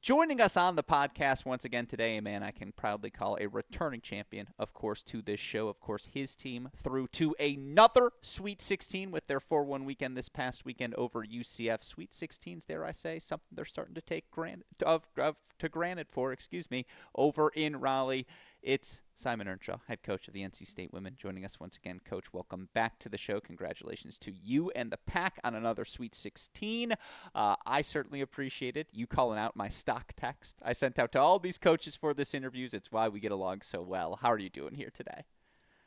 Joining us on the podcast once again today, a man I can proudly call a returning champion, of course, to this show. Of course, his team through to another Sweet 16 with their 4-1 weekend this past weekend over UCF. Sweet 16s, dare I say, something they're starting to take granted for, over in Raleigh. It's Simon Earnshaw, head coach of the NC State women, joining us once again. Coach, welcome back to the show. Congratulations to you and the pack on another Sweet 16. I certainly appreciated you calling out my stock text I sent out to all these coaches for this interviews. It's why we get along so well. How are you doing here today?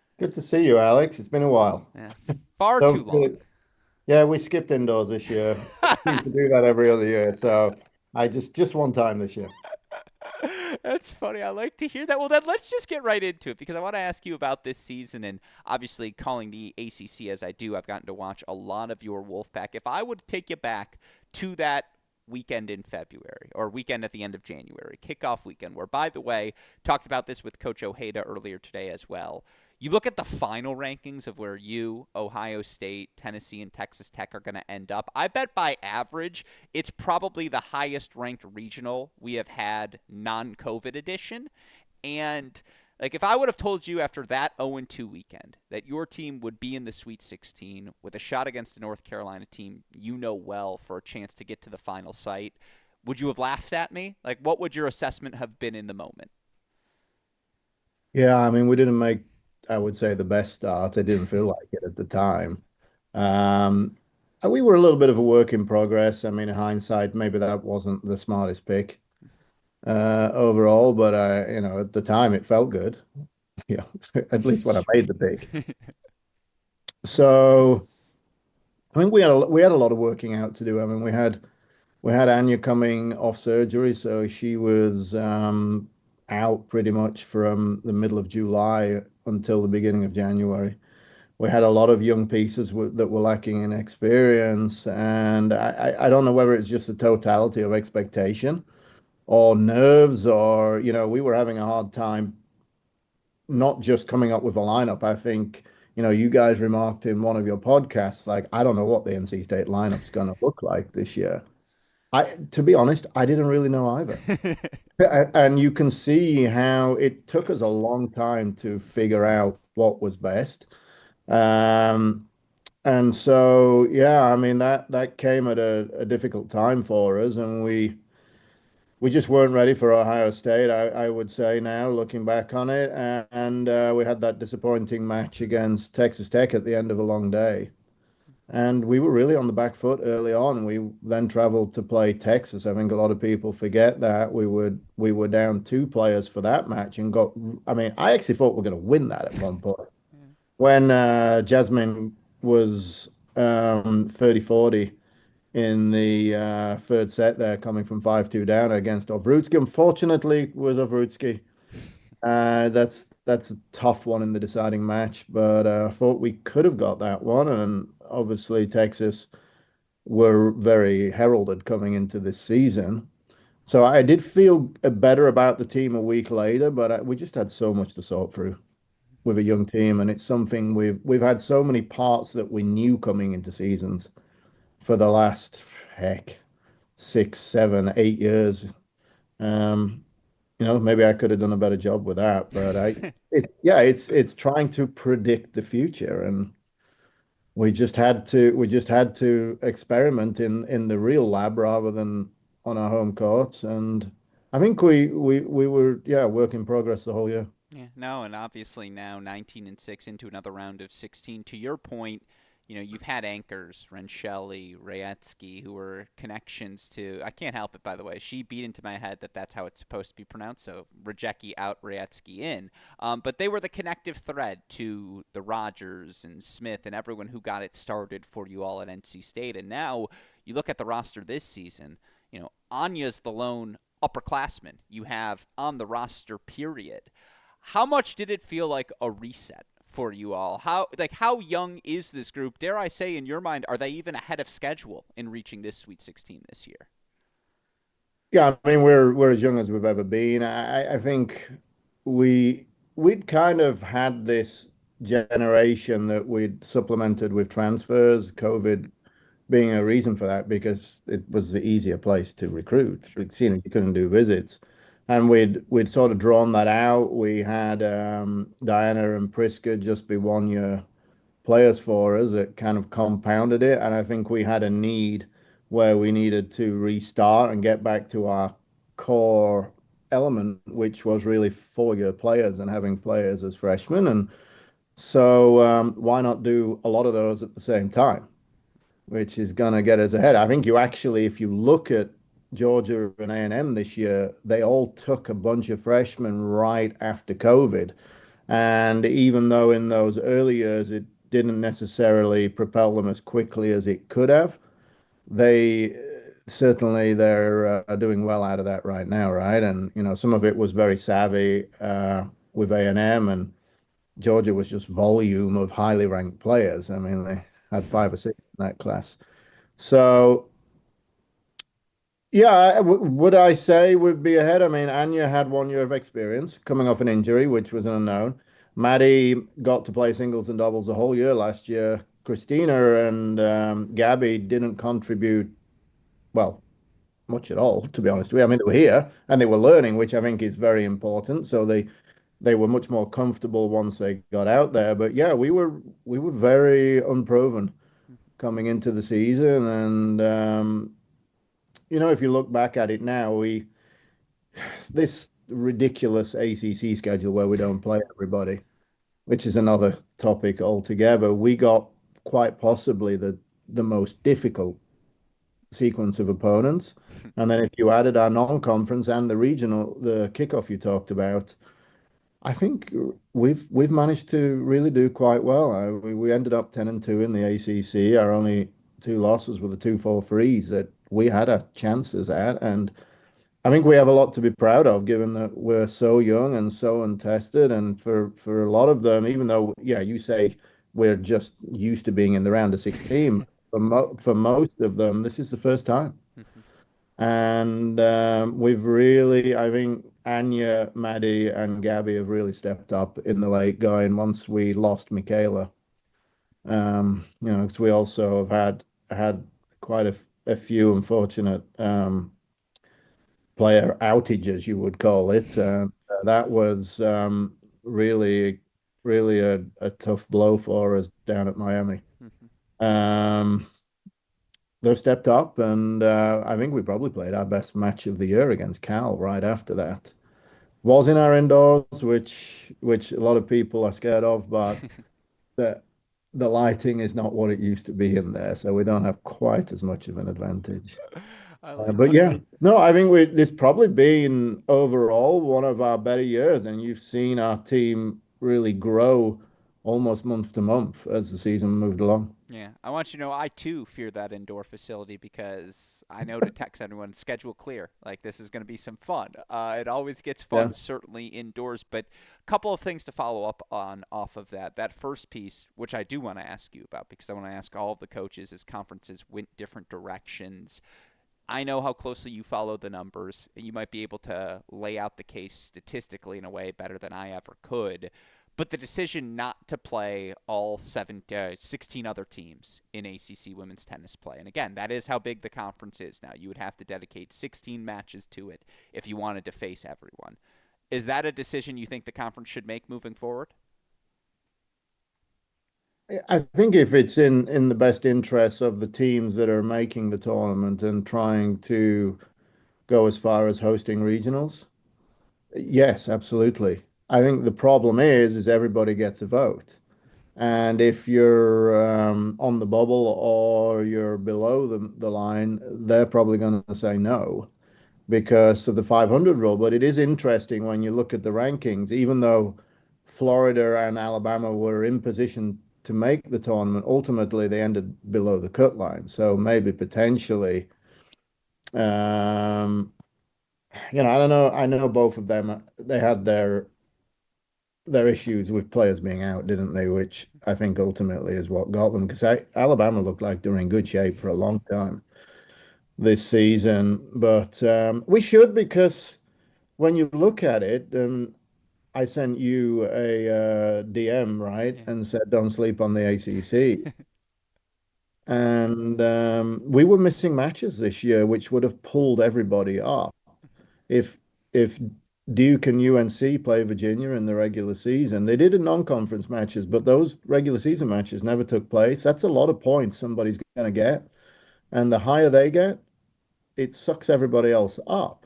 It's good to see you, Alex. It's been a while. Yeah, far too Don't long. forget, yeah, we skipped indoors this year. We seem to do that every other year. So I just one time this year. That's funny. I like to hear that. Well, then let's just get right into it because I want to ask you about this season and obviously calling the ACC as I do. I've gotten to watch a lot of your Wolfpack. If I would take you back to that weekend in February or weekend at the end of January, kickoff weekend, where, by the way, talked about this with Coach Ojeda earlier today as well. You look at the final rankings of where you, Ohio State, Tennessee, and Texas Tech are going to end up. I bet by average, it's probably the highest ranked regional we have had non-COVID edition. And like if I would have told you after that 0-2 weekend that your team would be in the Sweet 16 with a shot against the North Carolina team you know well for a chance to get to the final site, would you have laughed at me? Like what would your assessment have been in the moment? Yeah, I mean, we didn't make, I would say, the best start. It didn't feel like it at the time. Um, and we were a little bit of a work in progress. I mean, in hindsight, maybe that wasn't the smartest pick overall, but at the time, it felt good. Yeah, at least when I made the pick. So I think we had a lot of working out to do. I mean, we had Anya coming off surgery, so she was out pretty much from the middle of July until the beginning of January. We had a lot of young pieces that were lacking in experience, and I don't know whether it's just the totality of expectation or nerves, or we were having a hard time not just coming up with a lineup. I think, you guys remarked in one of your podcasts, like, I don't know what the NC State lineup's going to look like this year. To be honest, I didn't really know either. And you can see how it took us a long time to figure out what was best. Um, and so, yeah, I mean that came at a difficult time for us, and we just weren't ready for Ohio State. I would say now, looking back on it, and we had that disappointing match against Texas Tech at the end of a long day. And we were really on the back foot early on. We then traveled to play Texas. I think a lot of people forget that we were down two players for that match and got. I mean, I actually thought we were going to win that at one point when Jasmine was 30-40 in the third set there, coming from 5-2 down against Ovrutsky. Unfortunately, it was Ovrutsky. That's a tough one in the deciding match, but I thought we could have got that one, and obviously Texas were very heralded coming into this season. So I did feel better about the team a week later, but we just had so much to sort through with a young team, and it's something we've had so many parts that we knew coming into seasons for the last heck 6, 7, 8 years. Um, maybe I could have done a better job with that, but yeah, it's trying to predict the future, and we just had to experiment in the real lab rather than on our home courts, and I think we were, yeah, work in progress the whole year. Yeah, no, and obviously now 19-6 into another round of 16. To your point, you've had anchors, Rensheli, Rayetsky, who were connections to. I can't help it, by the way. She beat into my head that that's how it's supposed to be pronounced. So Rajecki out, Rayetsky in. But they were the connective thread to the Rogers and Smith and everyone who got it started for you all at NC State. And now you look at the roster this season. Anya's the lone upperclassman you have on the roster. Period. How much did it feel like a reset for you all? How young is this group? Dare I say, in your mind, are they even ahead of schedule in reaching this Sweet 16 this year? Yeah, I mean we're as young as we've ever been. I think we'd kind of had this generation that we'd supplemented with transfers. COVID being a reason for that because it was the easier place to recruit. Sure. Because, you couldn't do visits. And we'd sort of drawn that out. We had Diana and Priska just be 1 year players for us that kind of compounded it. And I think we had a need where we needed to restart and get back to our core element, which was really 4 year players and having players as freshmen. And so why not do a lot of those at the same time, which is going to get us ahead. I think you actually, if you look at Georgia and A&M this year, they all took a bunch of freshmen right after COVID. And even though in those early years it didn't necessarily propel them as quickly as it could have, they certainly they're doing well out of that right now, right? And some of it was very savvy with A&M, and Georgia was just volume of highly ranked players. I mean, they had 5 or 6 in that class. So yeah, would I say would be ahead? I mean, Anya had 1 year of experience coming off an injury, which was an unknown. Maddie got to play singles and doubles the whole year last year. Christina and Gabby didn't contribute, well, much at all, to be honest with you. I mean, they were here and they were learning, which I think is very important. So they were much more comfortable once they got out there. But yeah, we were very unproven coming into the season, and if you look back at it now, we this ridiculous ACC schedule where we don't play everybody, which is another topic altogether. We got quite possibly the most difficult sequence of opponents. And then if you added our non-conference and the regional, the kickoff you talked about, I think we've managed to really do quite well. We ended up 10-2 in the ACC. Our only two losses were the 2-4 threes that we had our chances at, and I think we have a lot to be proud of, given that we're so young and so untested. And for a lot of them, even though, yeah, you say we're just used to being in the round of 16, for most of them, this is the first time. And we've really, I think Anya, Maddie, and Gabby have really stepped up in the late going once we lost Michaela. Because we also have had quite a few unfortunate player outages, you would call it. That was really, really a tough blow for us down at Miami. Um, they've stepped up, and I think we probably played our best match of the year against Cal right after that. Was in our indoors, which a lot of people are scared of, but the the lighting is not what it used to be in there, so we don't have quite as much of an advantage. I like But that. yeah, no, I think this probably been overall one of our better years, and you've seen our team really grow almost month to month as the season moved along. Yeah, I want you to know I too fear that indoor facility because I know to text everyone schedule clear. Like this is going to be some fun. It always gets Yeah. fun, certainly indoors. But a couple of things to follow up on off of that. That first piece, which I do want to ask you about because I want to ask all of the coaches as conferences went different directions. I know how closely you follow the numbers. You might be able to lay out the case statistically in a way better than I ever could. But the decision not to play all 16 other teams in ACC women's tennis play, and again, that is how big the conference is now. You would have to dedicate 16 matches to it if you wanted to face everyone. Is that a decision you think the conference should make moving forward? I think if it's in the best interests of the teams that are making the tournament and trying to go as far as hosting regionals, yes, absolutely. I think the problem is everybody gets a vote. And if you're on the bubble or you're below the line, they're probably going to say no because of the 500 rule. But it is interesting when you look at the rankings, even though Florida and Alabama were in position to make the tournament, ultimately they ended below the cut line. So maybe potentially, um, I don't know. I know both of them. They had their issues with players being out, didn't they? Which I think ultimately is what got them. Because Alabama looked like they're in good shape for a long time this season, but we should because when you look at it, I sent you a DM, right, Yeah. and said don't sleep on the ACC. And we were missing matches this year, which would have pulled everybody up. If if Duke and UNC play Virginia in the regular season, they did in non-conference matches, but those regular season matches never took place. That's a lot of points somebody's going to get, and the higher they get, it sucks everybody else up.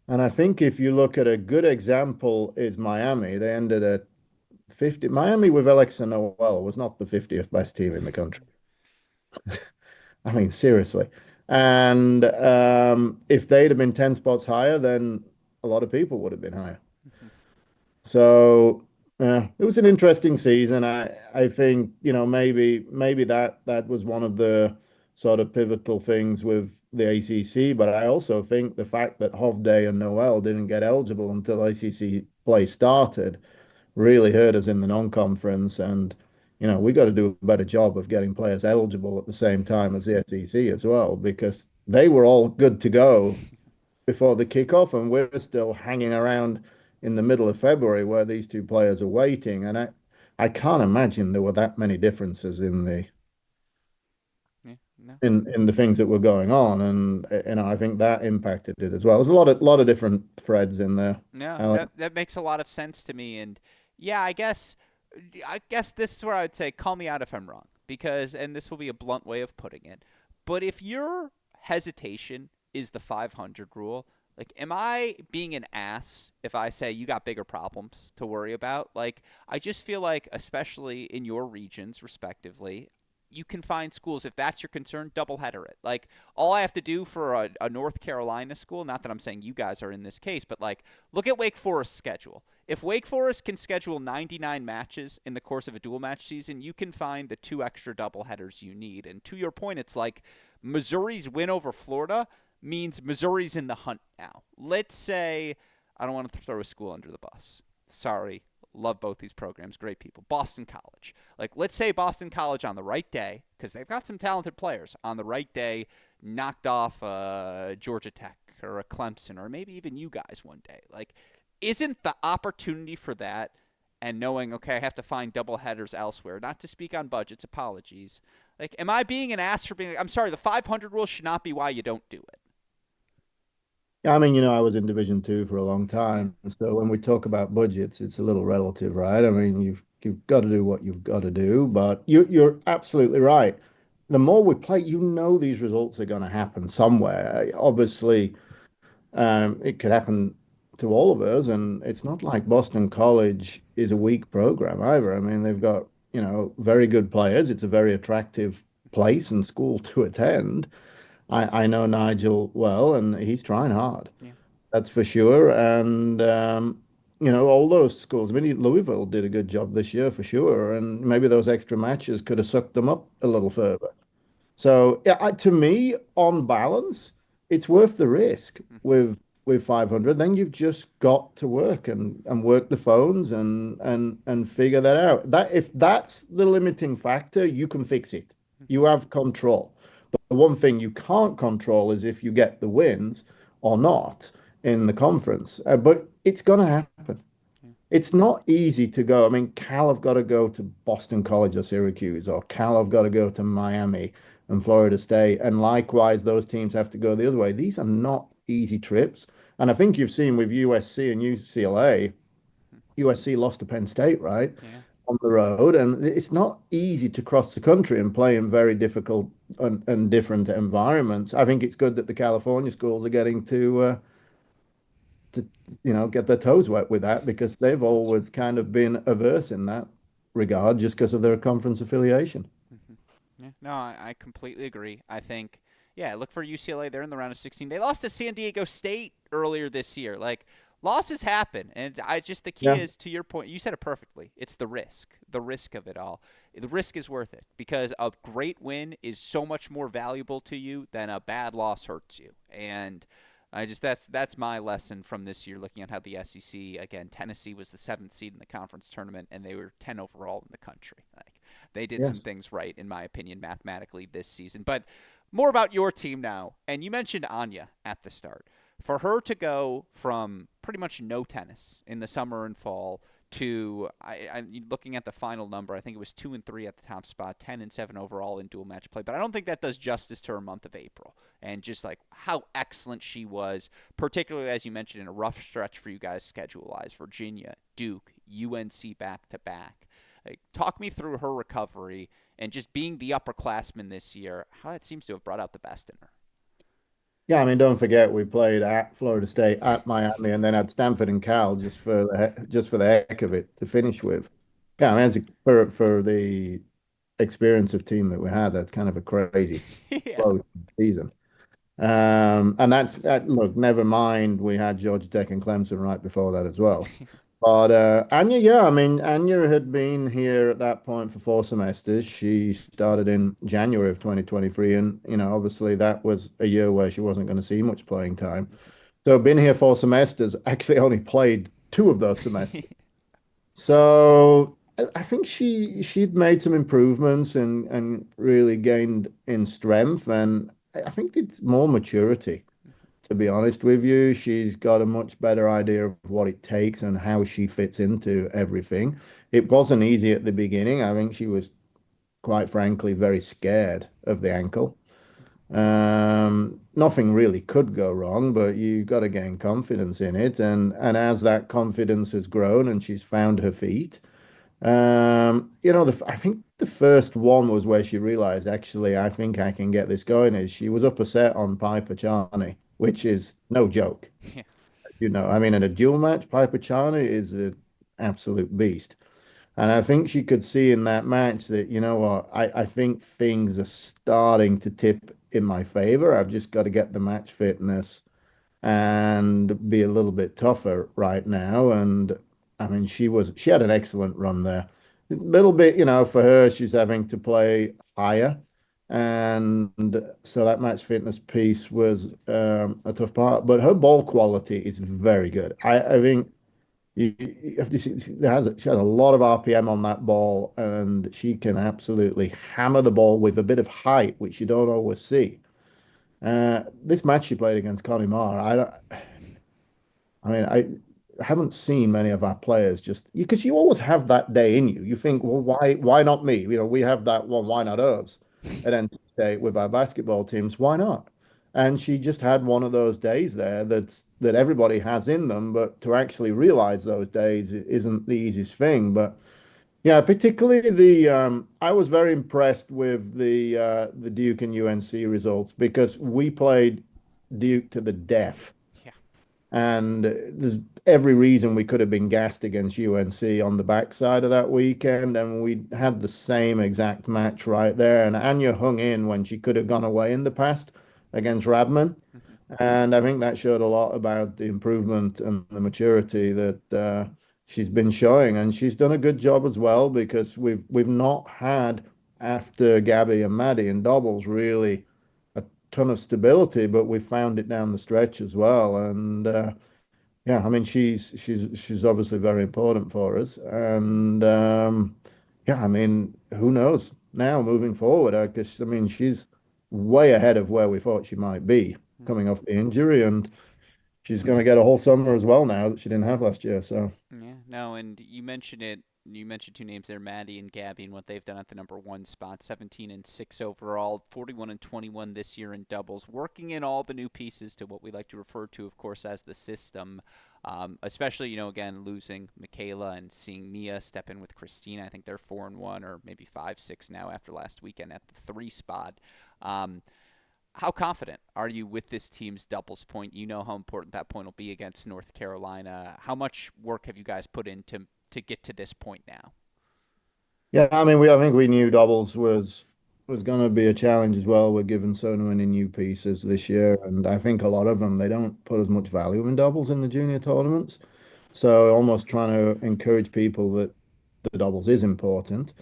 And I think if you look at a good example is Miami. They ended at 50. Miami with Alex and Noel was not the 50th best team in the country. I mean, seriously. And if they'd have been 10 spots higher, then a lot of people would have been higher. So yeah, it was an interesting season. I think, maybe that was one of the sort of pivotal things with the ACC, but I also think the fact that Hovde and Noel didn't get eligible until ACC play started really hurt us in the non-conference. And, we got to do a better job of getting players eligible at the same time as the SEC as well, because they were all good to go before the kickoff, and we're still hanging around in the middle of February where these two players are waiting. And I can't imagine there were that many differences in the Yeah, no. in the things that were going on, and I think that impacted it as well. There's a lot of different threads in there, No, Alex. that makes a lot of sense to me, and yeah, I guess this is where I would say call me out if I'm wrong, because and this will be a blunt way of putting it, but if your hesitation is the 500 rule, like am I being an ass if I say you got bigger problems to worry about? Like I just feel like especially in your regions respectively, you can find schools if that's your concern, doubleheader it. Like all I have to do for a North Carolina school, not that I'm saying you guys are in this case, but like look at Wake Forest's schedule. If Wake Forest can schedule 99 matches in the course of a dual match season, you can find the two extra doubleheaders you need. And to your point, it's like Missouri's win over Florida means Missouri's in the hunt now. Let's say I don't want to throw a school under the bus. Sorry, love both these programs, great people. Boston College. Like, let's say Boston College on the right day, because they've got some talented players, on the right day, knocked off Georgia Tech or a Clemson or maybe even you guys one day. Like, isn't the opportunity for that and knowing, okay, I have to find double headers elsewhere, not to speak on budgets, apologies. Like, am I being an ass for being like, I'm sorry, the 500 rule should not be why you don't do it? Yeah, I mean, I was in Division Two for a long Yeah. time, so when we talk about budgets, it's a little relative, right? I mean, you've got to do what you've got to do, but you're absolutely right. The more we play, these results are going to happen somewhere. Obviously, it could happen to all of us, and it's not like Boston College is a weak program either. I mean, they've got, very good players. It's a very attractive place and school to attend. I know Nigel well, and he's trying hard. Yeah. That's for sure. And all those schools. I mean, Louisville did a good job this year for sure, and maybe those extra matches could have sucked them up a little further. So yeah, to me, on balance, it's worth the risk Mm-hmm. with 500. Then you've just got to work and work the phones and figure that out. That if that's the limiting factor, you can fix it. Mm-hmm. You have control. The one thing you can't control is if you get the wins or not in the conference. But it's going to happen. Yeah. It's not easy to go. I mean, Cal have got to go to Boston College or Syracuse, or Cal have got to go to Miami and Florida State. And likewise, those teams have to go the other way. These are not easy trips. And I think you've seen with USC and UCLA, USC lost to Penn State, right? Yeah. On the road. And it's not easy to cross the country and play in very difficult and different environments. I think it's good that the California schools are getting to get their toes wet with that, because they've always kind of been averse in that regard just because of their conference affiliation. Mm-hmm. Yeah, no, I completely agree. I think, yeah, look for UCLA. They're in the round of 16. They lost to San Diego State earlier this year. Like, losses happen. And I just, the key Yeah. is to your point, you said it perfectly. It's the risk of it all. The risk is worth it because a great win is so much more valuable to you than a bad loss hurts you. And that's my lesson from this year, looking at how the SEC again. Tennessee was the seventh seed in the conference tournament, and they were 10 overall in the country. Like they did some Yes. things right, in my opinion, mathematically this season. But more about your team now. And you mentioned Anya at the start. For her to go from pretty much no tennis in the summer and fall to looking at the final number, I think it was 2-3 at the top spot, 10-7 overall in dual match play. But I don't think that does justice to her month of April and just like how excellent she was, particularly as you mentioned in a rough stretch for you guys schedule wise, Virginia, Duke, UNC back to back. Like, talk me through her recovery and just being the upperclassman this year, how that seems to have brought out the best in her. Yeah, I mean, don't forget we played at Florida State, at Miami, and then at Stanford and Cal just for the heck of it to finish with. Yeah, I mean, for the experience of team that we had, that's kind of a crazy Yeah. close season. And that's that. Look, never mind, we had Georgia Tech and Clemson right before that as well. But Anya, yeah, I mean, Anya had been here at that point for 4 semesters. She started in January of 2023, and obviously that was a year where she wasn't going to see much playing time. So been here 4 semesters, actually only played two of those semesters. So I think she'd made some improvements and really gained in strength, and I think it's more maturity. To be honest with you, she's got a much better idea of what it takes and how she fits into everything. It wasn't easy at the beginning. I think she was, quite frankly, very scared of the ankle. Nothing really could go wrong, but you got to gain confidence in it. And as that confidence has grown and she's found her feet, I think the first one was where she realized, actually, I think I can get this going. Is she was up a set on Piper Charney, which is no joke. Yeah. I mean, in a dual match, Piper Charney is an absolute beast. And I think she could see in that match that, you know what, I think things are starting to tip in my favor. I've just got to get the match fitness and be a little bit tougher right now. And I mean, she had an excellent run there. A little bit, for her, she's having to play higher. And so that match fitness piece was a tough part, but her ball quality is very good. I think you have to see, she has a lot of RPM on that ball, and she can absolutely hammer the ball with a bit of height, which you don't always see. This match she played against Connie Marr, I mean, I haven't seen many of our players just because you always have that day in you. You think, well, why not me? We have that one, why not us? And then today with our basketball teams, why not? And she just had one of those days there that everybody has in them, but to actually realize those days isn't the easiest thing. But yeah, particularly I was very impressed with the Duke and UNC results because we played Duke to the death. Yeah. And there's every reason we could have been gassed against UNC on the backside of that weekend. And we had the same exact match right there. And Anya hung in when she could have gone away in the past against Radman. Mm-hmm. And I think that showed a lot about the improvement and the maturity that she's been showing. And she's done a good job as well because we've not had, after Gabby and Maddie in doubles, really a ton of stability, but we found it down the stretch as well. And yeah, I mean she's obviously very important for us. And yeah, I mean, who knows now moving forward? I guess I mean she's way ahead of where we thought she might be Mm-hmm. coming off the injury, and she's going to get a whole summer as well now that she didn't have last year. So Yeah, no, and you mentioned it. You mentioned two names there, Maddie and Gabby, and what they've done at the number one spot. 17-6 overall, 41-21 this year in doubles. Working in all the new pieces to what we like to refer to, of course, as the system. Especially, again, losing Michaela and seeing Mia step in with Christina. I think they're 4-1 or maybe 5-6 now after last weekend at the three spot. Um, how confident are you with this team's doubles point? You know how important that point will be against North Carolina. How much work have you guys put in to get to this point now? yeah, I mean, I think we knew doubles was going to be a challenge as well. We're giving so many new pieces this year, and I think a lot of them they don't put as much value in doubles in the junior tournaments. So almost trying to encourage people that the doubles is important.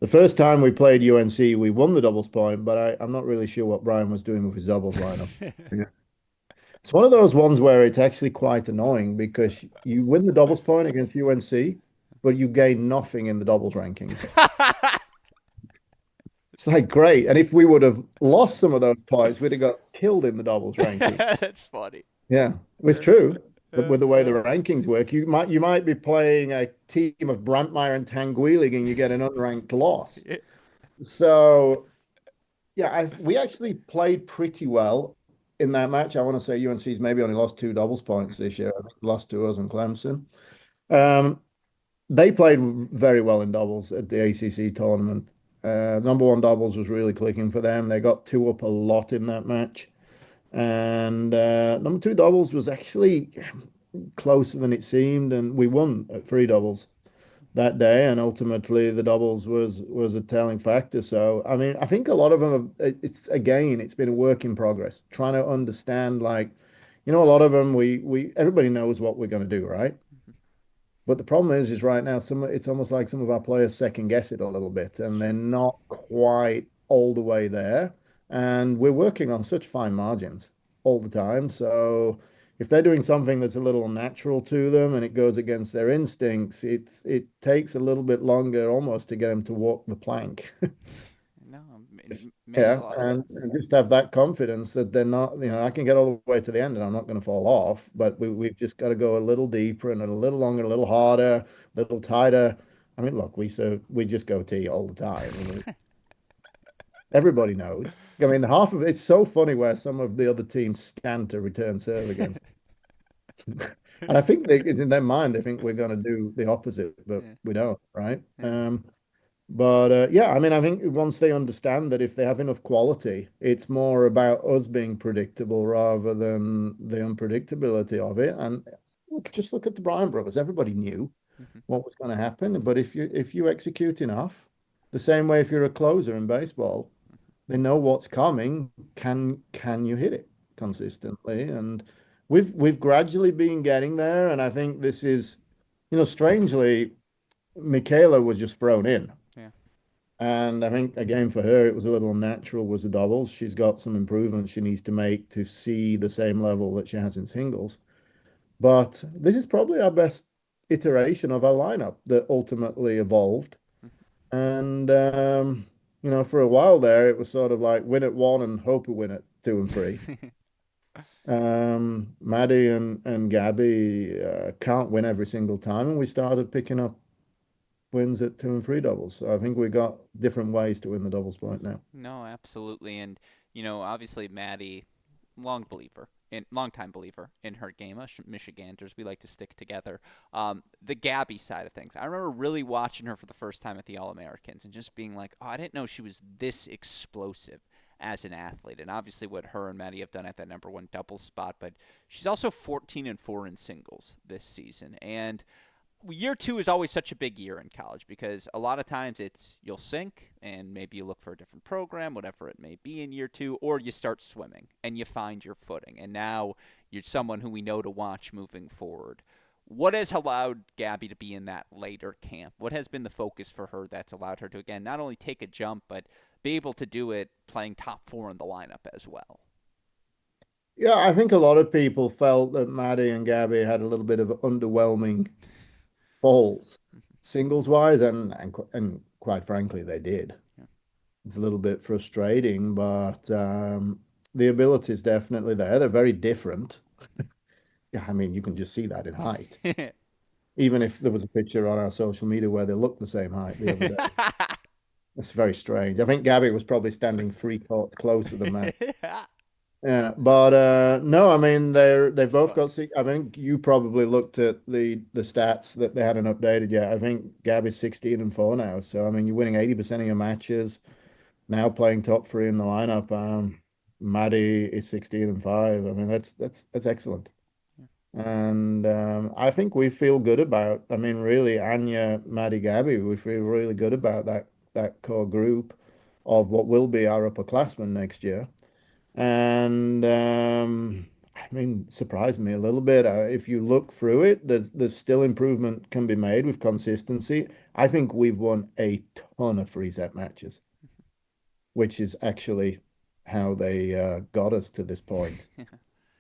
The first time we played UNC, we won the doubles point, but I'm not really sure what Brian was doing with his doubles lineup. Yeah. It's one of those ones where it's actually quite annoying because you win the doubles point against UNC, but you gain nothing in the doubles rankings. It's like great. And if we would have lost some of those points, we'd have got killed in the doubles ranking. That's funny. Yeah, it's true. with the way the rankings work, you might be playing a team of Brantmeier and Tanguy and you get an unranked loss. So yeah, we actually played pretty well in that match. I want to say UNC's maybe only lost two doubles points this year. I think lost to us and Clemson. Um, they played very well in doubles at the ACC tournament. Number one doubles was really clicking for them. They got two up a lot in that match. And number two doubles was actually closer than it seemed, and we won at three doubles that day, and ultimately the doubles was a telling factor. So I mean, I think a lot of them have, it's been a work in progress, trying to understand like, a lot of them we everybody knows what we're going to do, right? But the problem is right now it's almost like some of our players second guess it a little bit, and they're Sure. not quite all the way there. And we're working on such fine margins all the time. So if they're doing something that's a little unnatural to them and it goes against their instincts, it takes a little bit longer almost to get them to walk the plank. No, makes a Yeah, lot of and, sense. and just have that confidence that they're not, I can get all the way to the end and I'm not going to fall off, but we've just got to go a little deeper and a little longer, a little harder, a little tighter. I mean, look, we just go tee all the time. I mean, everybody knows. I mean, half of it's so funny where some of the other teams stand to return serve against. And I think it's in their mind, they think we're going to do the opposite, but Yeah, we don't, right? yeah, But yeah, I mean, I think once they understand that if they have enough quality, it's more about us being predictable rather than the unpredictability of it. And just look at the Bryan brothers. Everybody knew mhm, what was going to happen, but if you execute enough, the same way if you're a closer in baseball, they know what's coming. Can you hit it consistently? And we've gradually been getting there. And I think this is, strangely, Michaela was just thrown in. yeah, And I think again for her it was a little unnatural was the doubles. She's got some improvements she needs to make to see the same level that she has in singles. But this is probably our best iteration of our lineup that ultimately evolved. And for a while there it was sort of like win at one and hope we win at two and three. mhm. Maddie and Gabby can't win every single time, and we started picking up wins at two and three doubles. So I think we got different ways to win the doubles point now. No, absolutely. And, obviously Maddie, long time believer in her game. Us Michiganders, we like to stick together. The Gabby side of things. I remember really watching her for the first time at the All Americans and just being like, oh, I didn't know she was this explosive as an athlete. And obviously what her and Maddie have done at that number one doubles spot, but she's also 14-4 in singles this season. And year two is always such a big year in college because a lot of times it's you'll sink and maybe you look for a different program, whatever it may be in year two, or you start swimming and you find your footing. And now you're someone who we know to watch moving forward. What has allowed Gabby to be in that later camp? What has been the focus for her that's allowed her to, again, not only take a jump, but be able to do it playing top four in the lineup as well? Yeah, I think a lot of people felt that Maddie and Gabby had a little bit of underwhelming falls, singles wise, and quite frankly, they did. It's a little bit frustrating, but the ability is definitely there. They're very different. Yeah, I mean, you can just see that in height. Even if there was a picture on our social media where they looked the same height the other day. That's very strange. I think Gabby was probably standing three courts closer than Maddie. Yeah, but no, I mean they've It's both funny. got. I think you probably looked at the stats that they hadn't updated yet. I think Gabby's 16-4 now, so I mean you're winning 80% of your matches now, playing top three in the lineup. Maddie is 16-5. I mean that's excellent, and I think we feel good about. I mean really, Anya, Maddie, Gabby, we feel really good about that core group of what will be our upperclassmen next year. And I mean, surprised me a little bit. If you look through it, there's still improvement can be made with consistency. I think we've won a ton of free set matches, which is actually how they got us to this point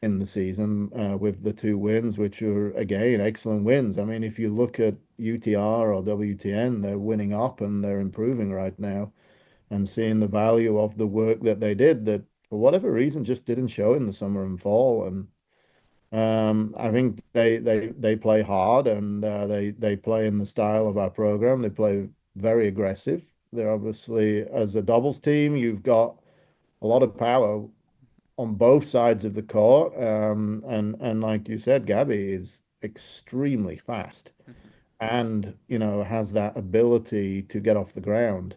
in the season with the two wins, which were again excellent wins. I mean, if you look at UTR or WTN, they're winning up and they're improving right now and seeing the value of the work that they did that for whatever reason just didn't show in the summer and fall. And I think they play hard and they play in the style of our program. They play very aggressive. They're obviously, as a doubles team, you've got a lot of power on both sides of the court. And like you said, Gabby is extremely fast Mhm. and, has that ability to get off the ground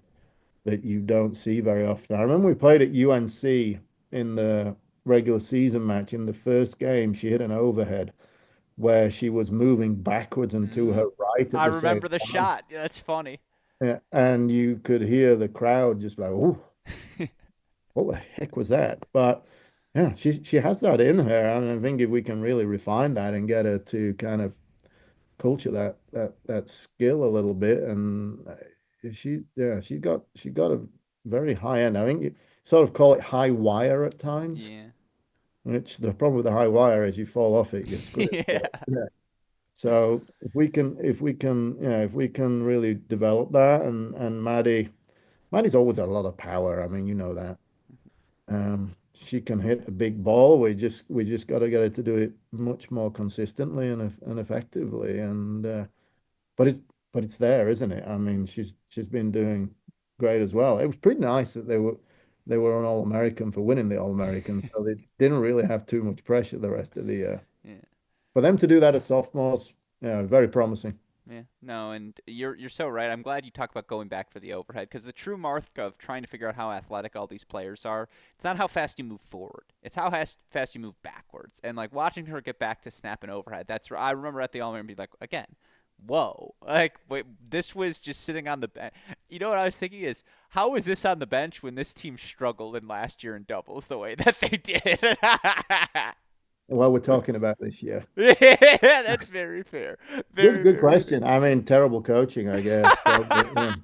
that you don't see very often. I remember we played at UNC in the regular season match. In the first game, she hit an overhead where she was moving backwards and to her Mhm. right at I the same remember the time. shot. Yeah, that's funny. Yeah, and you could hear the crowd just like, "Oh, what the heck was that?" But yeah, she has that in her, and I think if we can really refine that and get her to kind of culture that skill a little bit, and she got a very high end. I think you sort of call it high wire at times, Yeah. which the problem with the high wire is you fall off it, you're screwed. Yeah. But, yeah. So if we can really develop that, and Maddie's always had a lot of power. I mean, you know that. She can hit a big ball. We just got to get her to do it much more consistently and effectively. But it's but it's there, isn't it? I mean, she's been doing great as well. It was pretty nice that they were an All-American for winning the All-American, so they didn't really have too much pressure the rest of the year. Yeah. For them to do that as sophomores, yeah, very promising. Yeah, no, and you're so right. I'm glad you talk about going back for the overhead because the true mark of trying to figure out how athletic all these players are, it's not how fast you move forward. It's how fast you move backwards. And like watching her get back to snap an overhead, I remember at the All American be like, again, whoa, like wait, this was just sitting on the bench. You know what I was thinking is, how was this on the bench when this team struggled in last year in doubles the way that they did? Well, we're talking about this year. Yeah, that's very fair. Good, Very, good very fair. question. I mean, terrible coaching, I guess. Probably, yeah.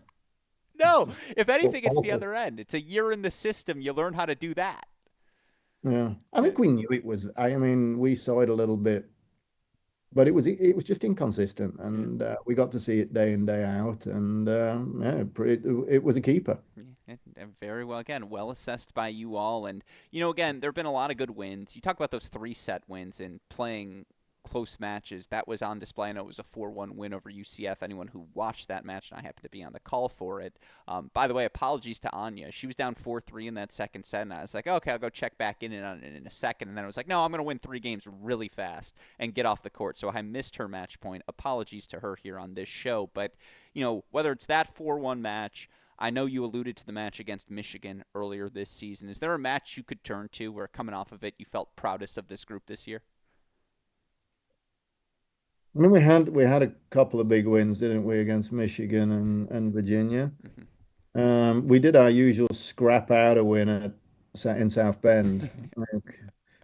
No, Just if anything, it's the awful. other end. It's a year in the system. You learn how to do that. Yeah, I Yeah, think we knew it was. I mean, we saw it a little bit, but it was just inconsistent, yeah, and we got to see it day in day out, and yeah, it was a keeper. yeah. And very well. Again, well assessed by you all. And, again, there have been a lot of good wins. You talk about those three-set wins and playing close matches. That was on display. I know it was a 4-1 win over UCF. Anyone who watched that match, and I happened to be on the call for it. By the way, apologies to Anya. She was down 4-3 in that second set, and I was like, okay, I'll go check back in on it in a second. And then I was like, no, I'm going to win 3 games really fast and get off the court. So I missed her match point. Apologies to her here on this show. But, whether it's that 4-1 match, I know you alluded to the match against Michigan earlier this season. Is there a match you could turn to where coming off of it you felt proudest of this group this year? I mean, we had a couple of big wins, didn't we, against Michigan and Virginia. Hmm. We did our usual scrap out a win in South Bend. Like,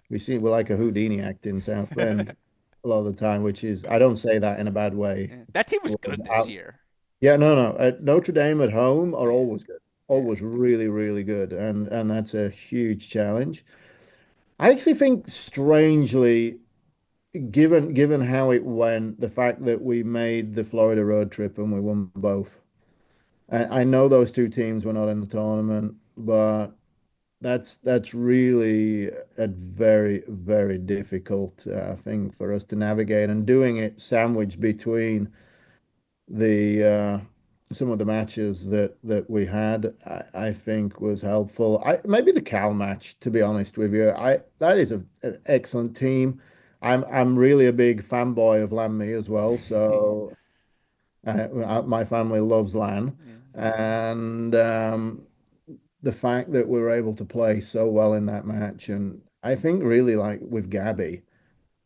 we're like a Houdini act in South Bend a lot of the time, which is, I don't say that in a bad way. Yeah. That team was good this year. Yeah, no, no. Notre Dame at home are Yeah, always good, yeah. always really, really good, and that's a huge challenge. I actually think, strangely, given how it went, the fact that we made the Florida road trip and we won both. I know those two teams were not in the tournament, but that's really a very, very difficult thing for us to navigate, and doing it sandwiched between the some of the matches that we had, I think was helpful. Maybe the Cal match, to be honest with you. That is an excellent team. I'm really a big fanboy of Lammy as well, so my family loves Lan, Yeah. and the fact that we were able to play so well in that match, and I think really like with Gabby,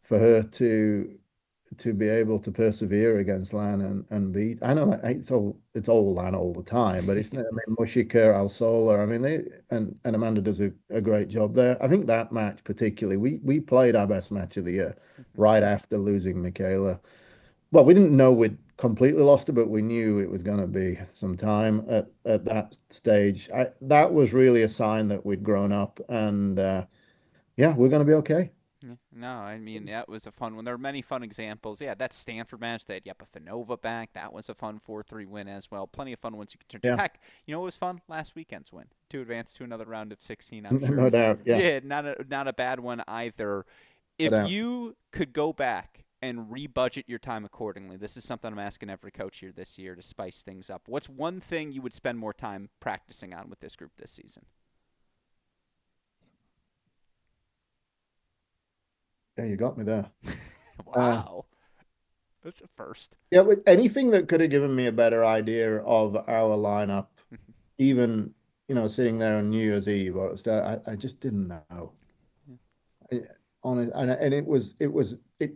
for her to be able to persevere against Lan and beat. I know that it's all Lan all the time, but I mean, Mushika, Alsola, I mean and Amanda does a great job there. I think that match particularly, we played our best match of the year right after losing Michaela. Well, we didn't know we'd completely lost her, but we knew it was going to be some time at that stage. That was really a sign that we'd grown up, and yeah, we're going to be okay. Yeah. No, I mean that was a fun one. There are many fun examples. Yeah, that Stanford match, they had Yepafanova back. That was a fun 4-3 win as well. Plenty of fun ones you can turn to. Yeah, Heck, you know what was fun? Last weekend's win to advance to another round of 16. I'm sure. no doubt. Yeah. Yeah, not a bad one either. if you could go back and rebudget your time accordingly, this is something I'm asking every coach here this year to spice things up. What's one thing you would spend more time practicing on with this group this season? Yeah, you got me there. Uh, Wow, that's a first. yeah, anything that could have given me a better idea of our lineup, even sitting there on New Year's Eve or I just didn't know. I, and it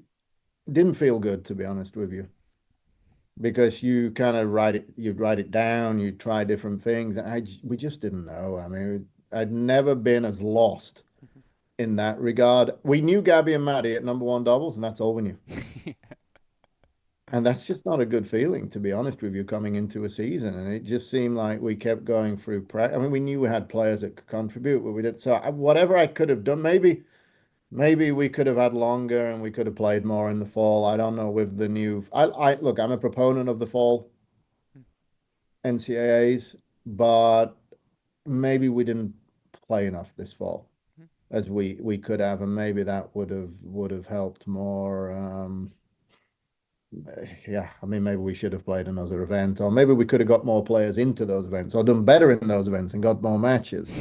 didn't feel good, to be honest with you, because you kind of write it down, you try different things, and we just didn't know. I mean, I'd never been as lost in that regard. We knew Gabby and Maddie at number one doubles, and that's all we knew. And that's just not a good feeling, to be honest with you, coming into a season. And it just seemed like we kept going through practice. I mean, we knew we had players that could contribute, but we did. So whatever I could have done, maybe we could have had longer and we could have played more in the fall. I don't know with the new. I look. I'm a proponent of the fall NCAAs, but maybe we didn't play enough this fall as we could have, and maybe that would have helped more. Yeah, I mean, maybe we should have played another event, or maybe we could have got more players into those events, or done better in those events and got more matches.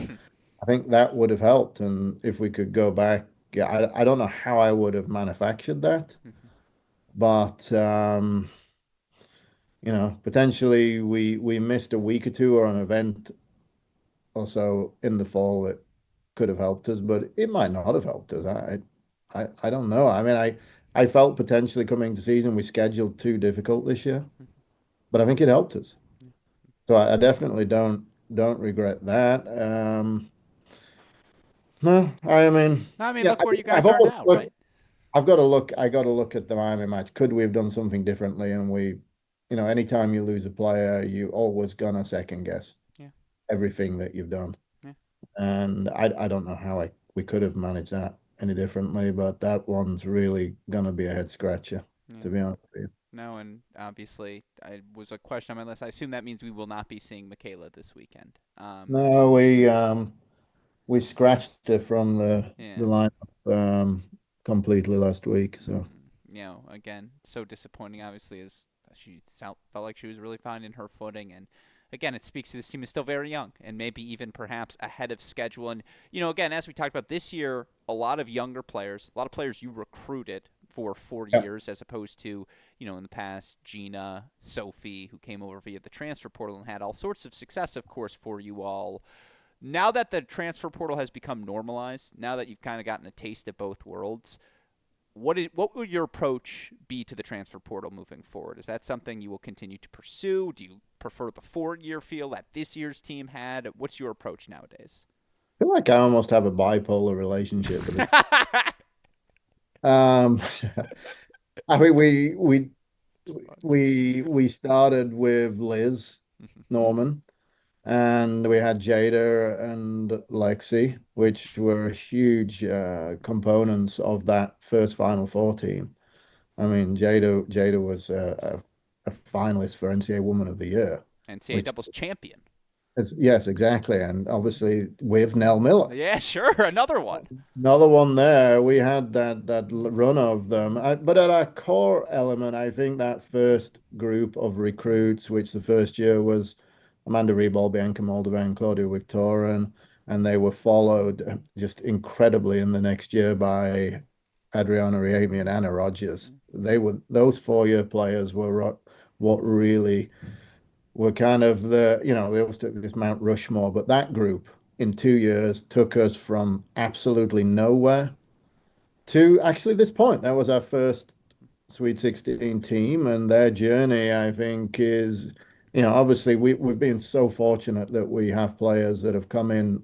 I think that would have helped, and if we could go back, yeah, I don't know how I would have manufactured that, but potentially we missed a week or two or an event or so in the fall that could have helped us, but it might not have helped us. I don't know. I mean, I felt potentially coming to season we scheduled too difficult this year, but I think it helped us. So I definitely don't regret that. No, I mean, I mean, yeah, look where you I've guys are always now, look. right? I've got to look. I got to look at the Miami match. Could we have done something differently? And anytime you lose a player, you always gonna second guess Yeah, everything that you've done. yeah, And I don't know how we could have managed that any differently, but that one's really gonna be a head scratcher, yeah. to be honest with you. No, and obviously, it was a question on my list. I assume that means we will not be seeing Michaela this weekend. No, we scratched it from the Yeah. lineup completely last week. So Again, so disappointing. Obviously, as she felt like she was really finding her footing, and again, it speaks to this team is still very young, and maybe even perhaps ahead of schedule. And again, as we talked about this year, a lot of younger players, a lot of players you recruited for 4 years, as opposed to in the past Gina, Sophie, who came over via the transfer portal and had all sorts of success, of course, for you all. Now that the transfer portal has become normalized, now that you've kind of gotten a taste of both worlds, what would your approach be to the transfer portal moving forward? Is that something you will continue to pursue? Do you prefer the 4-year feel that this year's team had? What's your approach nowadays? I feel like I almost have a bipolar relationship with it. Um, I mean, we started with Liz Norman, and we had Jada and Lexi, which were huge components of that first Final Four team. I mean, Jada was a finalist for NCAA Woman of the Year, NCAA which doubles champion. is, yes, exactly, and obviously with Nell Miller. Yeah, sure. Another one. Another one there. We had that run of them, but at our core element, I think that first group of recruits, which the first year was Amanda Ribal, Bianca Moldovan, Claudia Victorin, and they were followed just incredibly in the next year by Adriana Riemi and Anna Rogers. They were those 4-year players were what really were kind of they always took this Mount Rushmore, but that group in 2 years took us from absolutely nowhere to actually this point. That was our first Sweet 16 team, and their journey, I think, is, obviously we've been so fortunate that we have players that have come in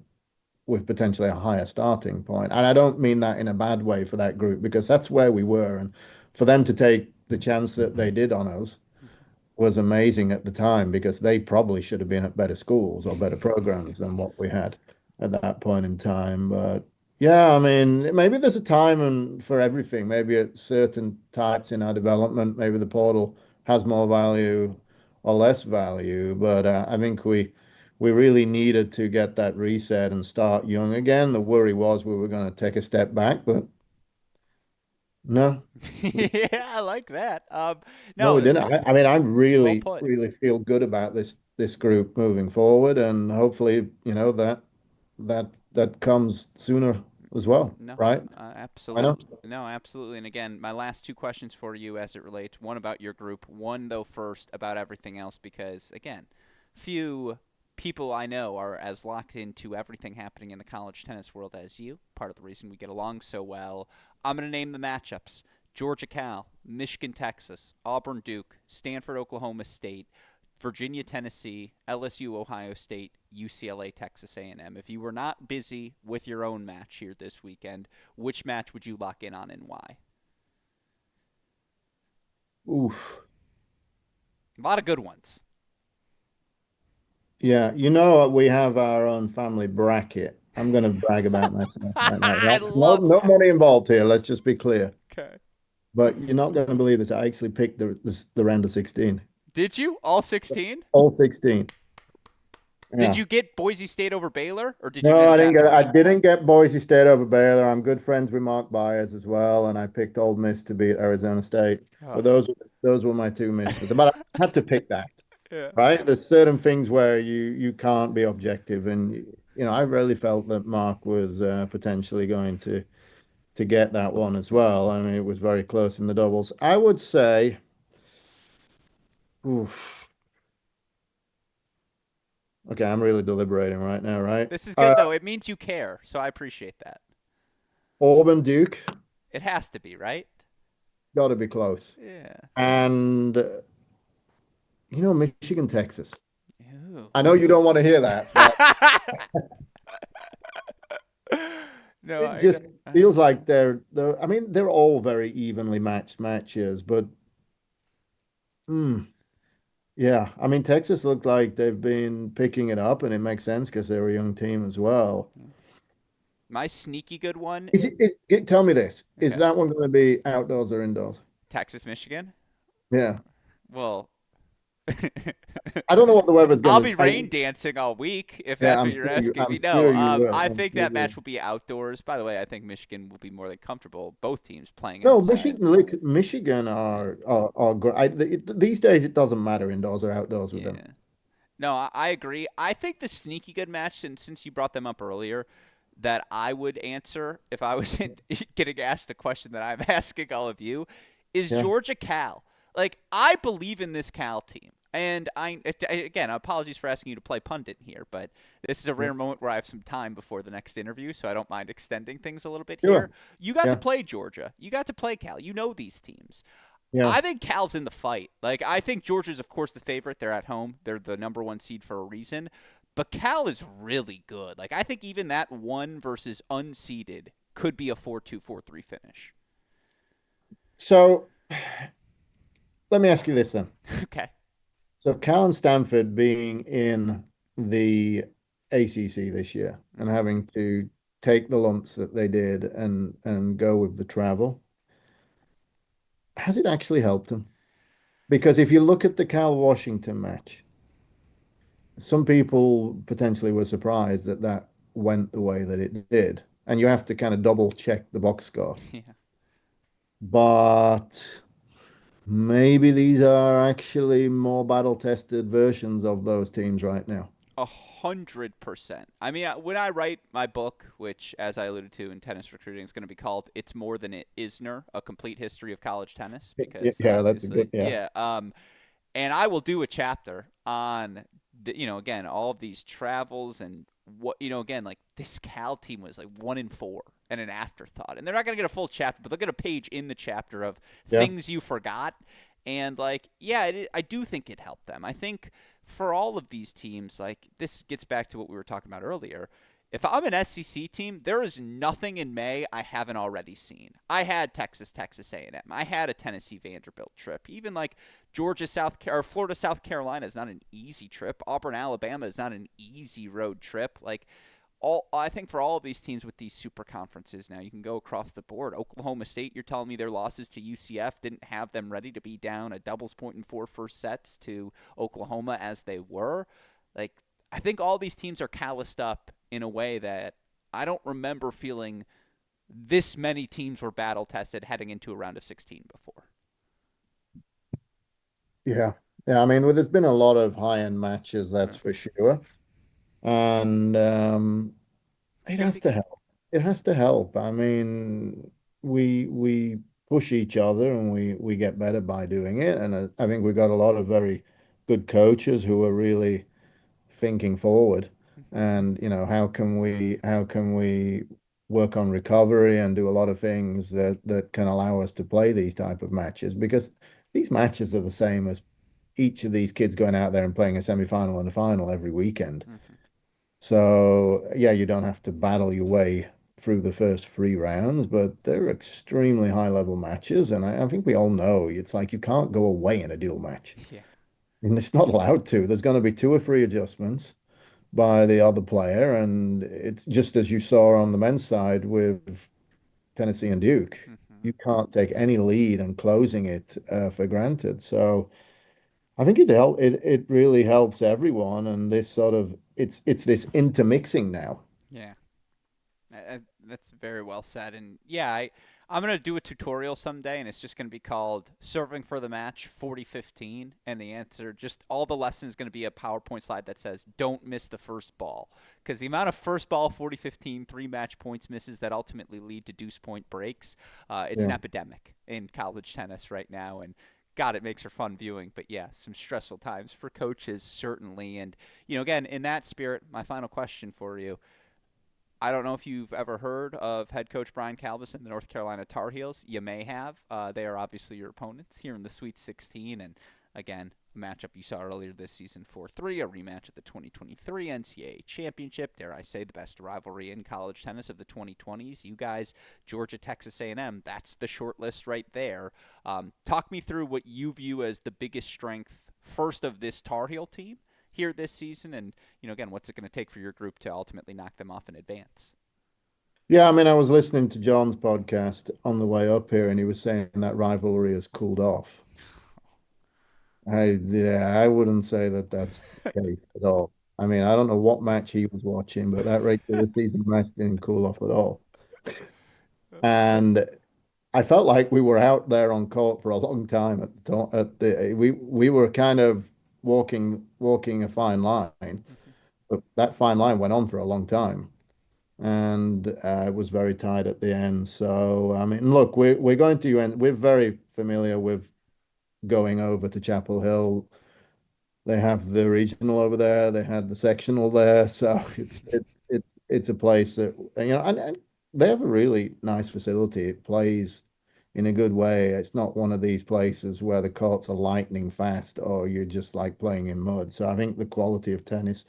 with potentially a higher starting point. And I don't mean that in a bad way for that group, because that's where we were. And for them to take the chance that they did on us was amazing at the time, because they probably should have been at better schools or better programs than what we had at that point in time. But yeah, I mean, maybe there's a time and for everything. Maybe at certain types in our development, maybe the portal has more value or less value. But I think we really needed to get that reset and start young again. The worry was we were going to take a step back, but No, Yeah, I like that. no, we No, didn't. I mean, I well really, put. really feel good about this group moving forward, and hopefully, that comes sooner as well, No, right? I know. absolutely. No, absolutely. And again, my last two questions for you as it relates, one about your group, one though first about everything else because again, few people I know are as locked into everything happening in the college tennis world as you. Part of the reason we get along so well. I'm going to name the matchups. Georgia Cal, Michigan Texas, Auburn Duke, Stanford Oklahoma State, Virginia, Tennessee, LSU, Ohio State, UCLA, Texas A&M. If you were not busy with your own match here this weekend, which match would you lock in on and why? Oof. A lot of good ones. Yeah, we have our own family bracket. I'm going to brag about myself right now, I right? No, love no it. money involved here. Let's just be clear. Okay. But you're not going to believe this. I actually picked the round of 16, Did you all 16? all 16. Did Yeah. you get Boise State over Baylor, or did you No, miss I didn't that get. one? I didn't get Boise State over Baylor. I'm good friends with Mark Byers as well, and I picked Ole Miss to beat Arizona State. Oh. But those were my two misses. But I had to pick that, Yeah. right? There's certain things where you can't be objective, and I really felt that Mark was potentially going to get that one as well. I mean, it was very close in the doubles. I would say, oof, okay, I'm really deliberating right now, right? This is good though. It means you care, so I appreciate that. Auburn Duke, It has to be, right? got to be close. Yeah. And Michigan, Texas. Ooh. I know you don't want to hear that, but No, it I just got. feels like I mean, they're all very evenly matched matches, but mm, yeah, I mean, Texas looked like they've been picking it up, and it makes sense because they're a young team as well. My sneaky good one. Tell me this, is Okay. that one going to be outdoors or indoors? Texas, Michigan. Yeah. Well, I don't know what the weather's I'll going be to. rain dancing all week if Yeah, that's what you're asking I'm me. No, sure you will. I I'm think sure that you will. match will be outdoors. By the way, I think Michigan will be more than comfortable. Both teams playing No, outside. Michigan Yeah. are great. These days, it doesn't matter indoors or outdoors with them. Yeah. No, I agree. I think the sneaky good match, and since you brought them up earlier, that I would answer if I was getting asked a question that I'm asking all of you is Yeah, Georgia Cal. Like, I believe in this Cal team. And again, apologies for asking you to play pundit here, but this is a yeah, rare moment where I have some time before the next interview, so I don't mind extending things a little bit here. sure. You got to Yeah, play Georgia. You got to play Cal. You know these teams. yeah. I think Cal's in the fight. Like, I think Georgia's, of course, the favorite. They're at home. They're the number one seed for a reason. But Cal is really good. Like, I think even that one versus unseeded could be a 4-2, 4-3 finish. So let me ask you this then. Okay. So Cal and Stanford being in the ACC this year and Mm-hmm. having to take the lumps that they did and go with the travel, has it actually helped them? Because if you look at the Cal Washington match, some people potentially were surprised that that went the way that it did. And you have to kind of double check the box score. Yeah. But maybe these are actually more battle tested versions of those teams right now. 100%. I mean, when I write my book, which, as I alluded to in tennis recruiting, is going to be called "It's More Than It Isner: A Complete History of College Tennis," because Yeah, that's a good, obviously, yeah. yeah. And I will do a chapter on again, all of these travels and what again, like this Cal team was like 1-4 and an afterthought, and they're not going to get a full chapter, but they'll get a page in the chapter of Yeah. things you forgot. And like, yeah, I do think it helped them. I think for all of these teams, like this gets back to what we were talking about earlier. If I'm an SEC team, there is nothing in May I haven't already seen. I had Texas A&M. I had a Tennessee Vanderbilt trip. Even like Florida South Carolina is not an easy trip. Auburn Alabama is not an easy road trip. Like I think for all of these teams with these super conferences now, you can go across the board. Oklahoma State, you're telling me their losses to UCF didn't have them ready to be down a doubles point in 4 first sets to Oklahoma as they were. Like, I think all these teams are calloused up in a way that I don't remember feeling this many teams were battle tested heading into a round of 16 before. Yeah. Yeah, I mean, well, there's been a lot of high-end matches, that's Right. for sure. And It's it gonna has be to help. It has to help. I mean, we push each other and we get better by doing it. And I think we've got a lot of very good coaches who are really thinking forward. And how can we work on recovery and do a lot of things that can allow us to play these type of matches because these matches are the same as each of these kids going out there and playing a semi-final and a final every weekend. Mhm. So yeah, you don't have to battle your way through the first three rounds, but they're extremely high level matches, and I think we all know it's like you can't go away in a dual match. Yeah. And it's not allowed to. There's going to be two or three adjustments by the other player, and it's just as you saw on the men's side with Tennessee and Duke. Hmm. You can't take any lead and closing it for granted. So I think it really helps everyone, and this sort of it's this intermixing now. Yeah. That's very well said. And yeah, I'm going to do a tutorial someday, and it's just going to be called Serving for the Match 40-15. And the answer, just all the lessons, is going to be a PowerPoint slide that says, don't miss the first ball. Because the amount of first ball 40-15, three match points misses that ultimately lead to deuce point breaks, it's an Yeah. epidemic in college tennis right now. And God, it makes for fun viewing. But yeah, some stressful times for coaches, certainly. And, again, in that spirit, my final question for you. I don't know if you've ever heard of head coach Brian Calvison, the North Carolina Tar Heels. You may have. They are obviously your opponents here in the Sweet 16. And again, a matchup you saw earlier this season 4-3, a rematch of the 2023 NCAA Championship. Dare I say, the best rivalry in college tennis of the 2020s. You guys, Georgia, Texas A&M, that's the short list right there. Talk me through what you view as the biggest strength, first, of this Tar Heel team here this season, and again, what's it going to take for your group to ultimately knock them off in advance? Yeah, I mean, I was listening to John's podcast on the way up here, and he was saying that rivalry has cooled off. Yeah, I wouldn't say that that's the case at all. I mean, I don't know what match he was watching, but that regular season match didn't cool off at all. And I felt like we were out there on court for a long time at the time. We were kind of walking a fine line, but that fine line went on for a long time. And it was very tight at the end. So I mean, look, we're going to end. We're very familiar with going over to Chapel Hill. They have the regional over there. They had the sectional there. So it's a place that and they have a really nice facility. It plays in a good way. It's not one of these places where the courts are lightning fast or you're just like playing in mud. So I think the quality of tennis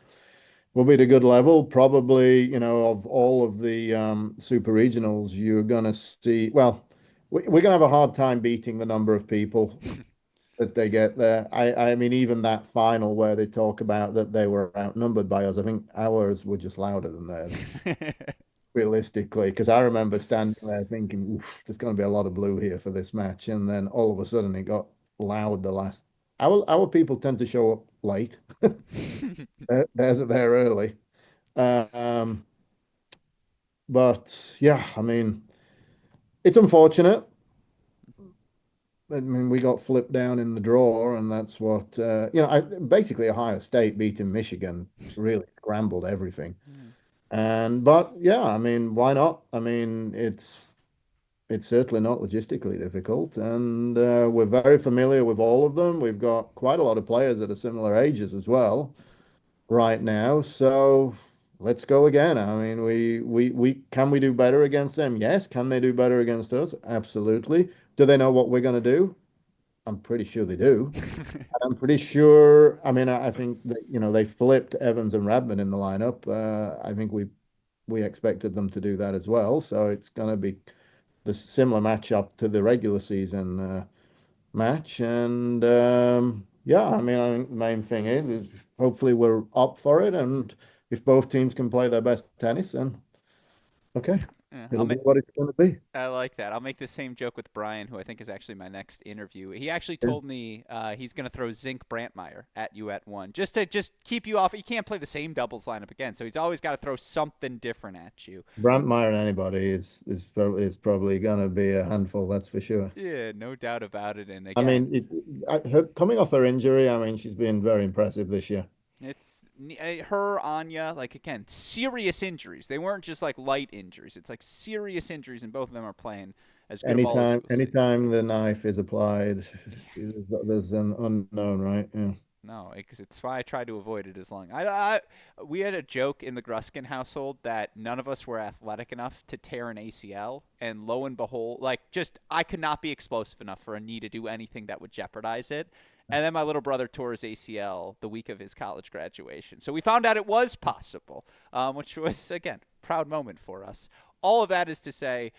will be at a good level. Probably, of all of the super regionals, you're going to see, well, we're going to have a hard time beating the number of people that they get there. I mean, even that final where they talk about that they were outnumbered by us, I think ours were just louder than theirs, realistically. Because I remember standing there thinking, oof, there's going to be a lot of blue here for this match. And then all of a sudden it got loud the last. Our people tend to show up late. They're early. Um, but yeah, I mean, it's unfortunate. I mean, we got flipped down in the draw, and that's what basically Ohio State beating Michigan really scrambled everything. But yeah, I mean, why not? I mean, it's certainly not logistically difficult, and we're very familiar with all of them. We've got quite a lot of players that are similar ages as well right now. So let's go again. I mean, we can we do better against them? Yes. Can they do better against us? Absolutely. Do they know what we're going to do? I'm pretty sure they do. I'm pretty sure. I mean, I think that they flipped Evans and Radman in the lineup. I think we expected them to do that as well. So it's going to be the similar matchup to the regular season match. And yeah, I mean, I think the main thing is hopefully we're up for it. And if both teams can play their best tennis, then okay. Yeah, It'll be what it's going to be. I like that. I'll make the same joke with Brian, who I think is actually my next interview. He actually Yeah. told me he's going to throw Zink Brantmeyer at you at one, just to just keep you off. You can't play the same doubles lineup again, so he's always got to throw something different at you. Brantmeyer and anybody is probably going to be a handful, that's for sure. Yeah, no doubt about it. And I again, mean, coming off her injury, I mean, she's been very impressive this year. it's her, Anya, like again, serious injuries. They weren't just like light injuries. It's like serious injuries, and both of them are playing as good a ball as Anytime, we'll see. anytime the knife is applied, Yeah. there's an unknown, right? Yeah. No, because it's why I try to avoid it as long. We had a joke in the Gruskin household that none of us were athletic enough to tear an ACL, and lo and behold, like just I could not be explosive enough for a knee to do anything that would jeopardize it. And then my little brother tore his ACL the week of his college graduation, so we found out it was possible, which was again proud moment for us. All of that is to say,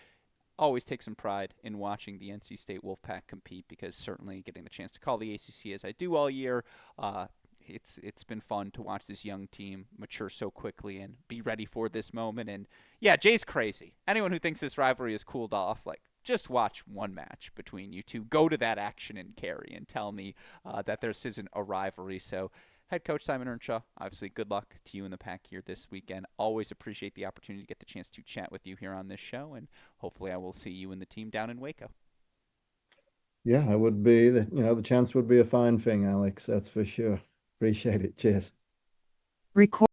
always take some pride in watching the NC State Wolfpack compete because certainly getting the chance to call the ACC as I do all year, uh, it's been fun to watch this young team mature so quickly and be ready for this moment. And yeah, Jay's crazy. Anyone who thinks this rivalry has cooled off, like just watch one match between you two. Go to that action in Cary and tell me that this isn't a rivalry. So head coach Simon Earnshaw, obviously, good luck to you and the pack here this weekend. Always appreciate the opportunity to get the chance to chat with you here on this show, and hopefully, I will see you and the team down in Waco. Yeah, it would be the chance would be a fine thing, Alex. That's for sure. Appreciate it. Cheers. Record